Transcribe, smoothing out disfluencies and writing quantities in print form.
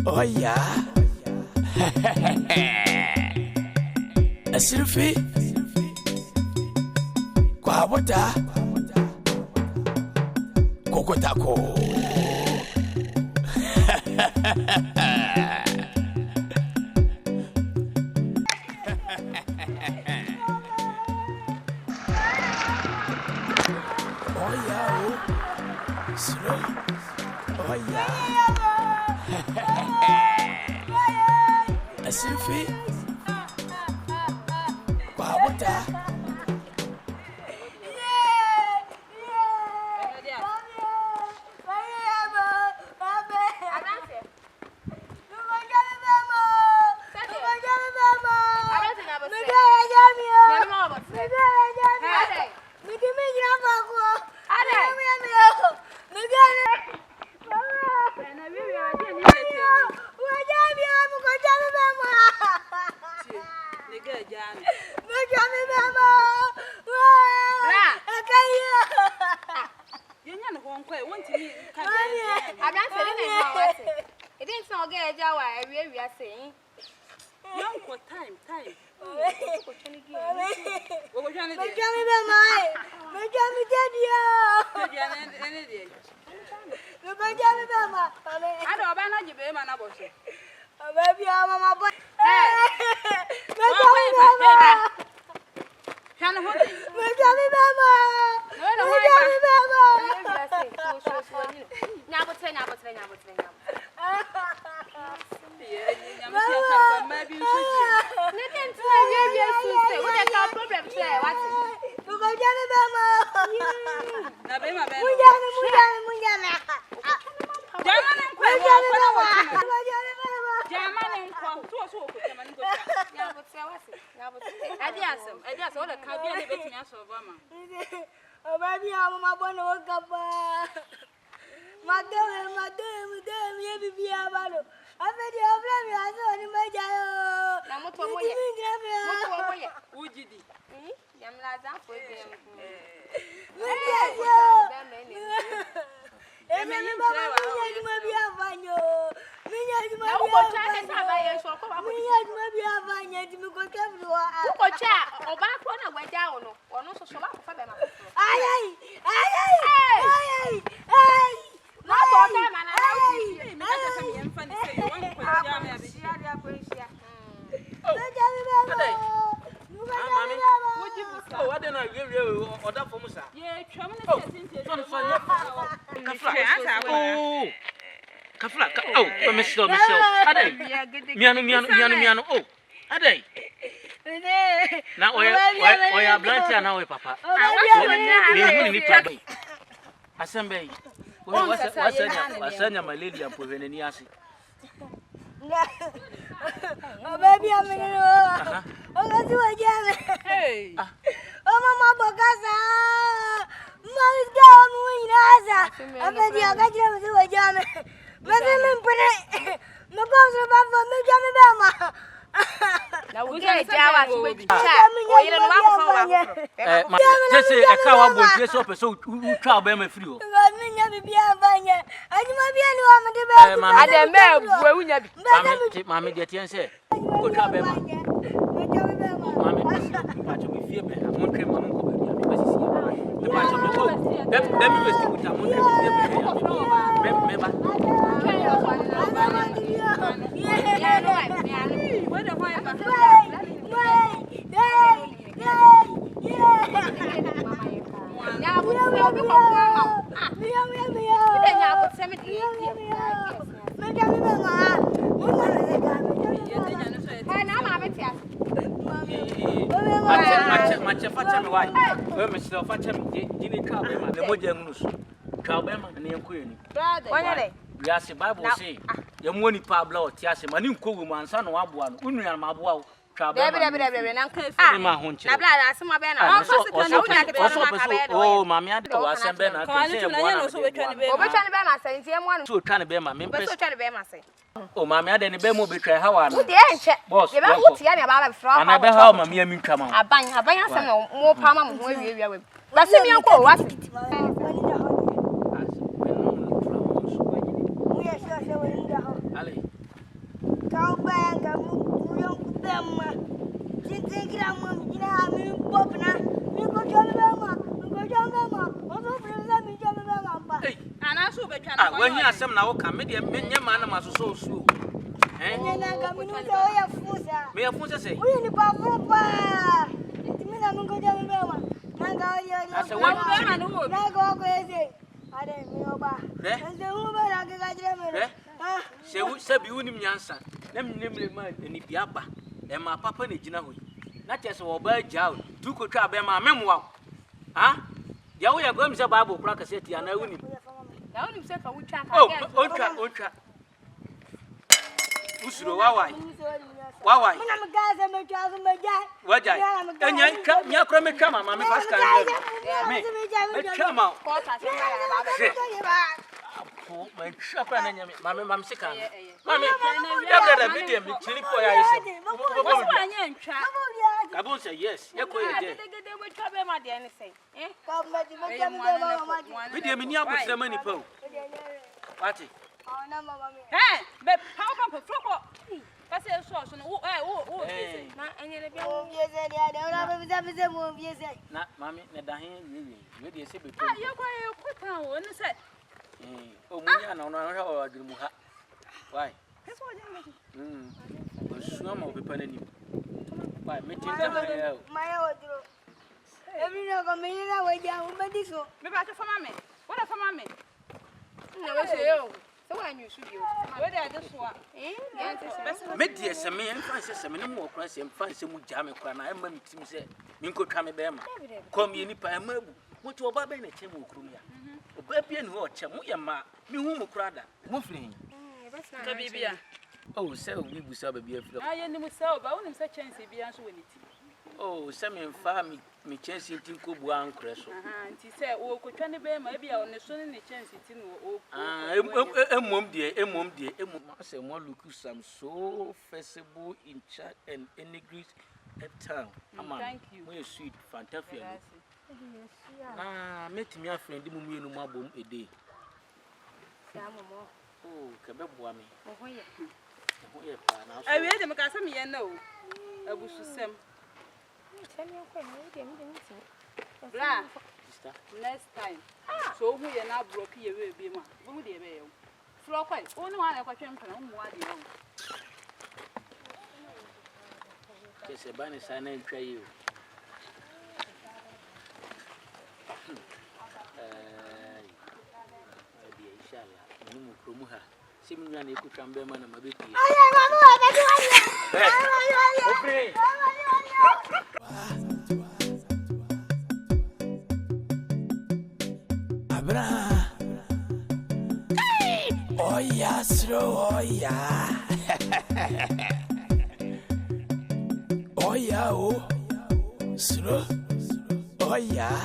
Oh yeah. Asirfi. Kwa wata. Kokotako. Oh yeah. Slow. Oh yeah. Asirfi. Kwa wata. Miano. Oh, Ade. Now, oya blanty and our papa. I need to Assembly. What's my lady and put in Yasi? Oh, baby, I'm in the oh, let's do it again. Hey. Oh, Mama Bogasa. Mom's going to I'm ready. I got you to a jam. But I'm pretty. No goes about for me, Johnny Bama. Now we get Java with you. You don't know what just say a cow will dress up so you try Bama free. I never be a banner. I might be anyone. I don't know where we never. Mammy, get you say. Go try Bama. Mammy, to be fear, I won't claim my uncle. The patch of the boat. Let me rest with a Yes, the Bible say, the money Pablo, Tiasi, my new cool man, son of one, Union Mabua, oh, Mammy, I was sent Ben. Oh, Mammy, I didn't be more betray how I boss. You know what's about from I bet how Mammy come on. I buy some more palm where we are. But see me, uncle, what's it? Kau bang kamu kurang kutama. Cinta kira mami kira kami pop na. Mi ko jam bama. Obo breza mi jam bama pa. Ana so be twa na. When you asem na wo ka me de menye ma na maso so so. Nyana kami no so ya fusa. Me afunse say. Uyi ni pa pa. Timi na mi ko jam bama. Nanga yo. Asa wa bema no wo. Na go ko ese. Ade mi oba. Nse hu be na ke ka jire me. Se bi unim nyansa na mnemre ma ni bia ba e ma papa na gina hoyi na tese wo ba jao tu ko twa be ma memwa ha ya wo ya gwam se bible kura ka seti ana unim Ya unim se ka wutwa ka ga ontwa usuro wawai Muna mgaza me twa so me ja. waja nya kura me twa mama me paska me twa ma ko ta se na ba. po me twa kura na nya mama sika mama ya brother video me chiri po ya ise Wo so anya ntwa. Kabon say yes ye ko ye je Gede we twa be ma de ne sei. Ka me di me jam bama ma. video me ni abusra mani pa wati Na mama me. Be how come floko. Ka se so no wo na enyere bia. Mo biese dia de ora be bize mo biese. na mami ne da hen we de se beto Ye kwa ye kweta wo ne se. o munya na ono hwa wa aduru mu ha why Eso je osuo ma obepa na ni why me tinza ma ya Maya odro. Every no go me na we dia mo be diso. me ba ta fama me. Wo na fama me. Na we se yo. So wa nyu su bi o. We da de so a. Ya nte se. me de se me en fanse se me ne mo okran se en fanse mu ja me kra na e ma me tim se me nkotwa me be ma kom ye nipa e ma bu mo ti oba be na che mo okrum ya oba pie ni ho che mo ye ma me hu mo kra da mo firi Ka bibia. oh se obi bu sa ba bi afiro Aye ni mu se o ba wo ni se chance bia so woni ti. oh se me fa me chance tin ko bu ankre so Nti se wo kotwa ne be ma e bia o ne so ne chance ti no o. emom de say mo look some so festival in chat and enigris at town Thank you. we sweet fantastic metimi afrendi mu mienu mu abom ede oh kebe boa me ho ye pa na so Awie de me ka se me ye na o. Abususem. Bra. sister Next time. So who ye na broke ye we bi ma. Wo de be ye. Flo kwai. O ni wa na kwa twem kana mu wa de ye. ke se bani sana ntwa yi dia inshallah ni mu kromu ha se mi nwa na ekutwa mbe ma na mabepi Ay mama wa be di wa. Obre Abra. Oh yeah, slow, oh yeah. Oh yeah, oh. Slow. Oh yeah.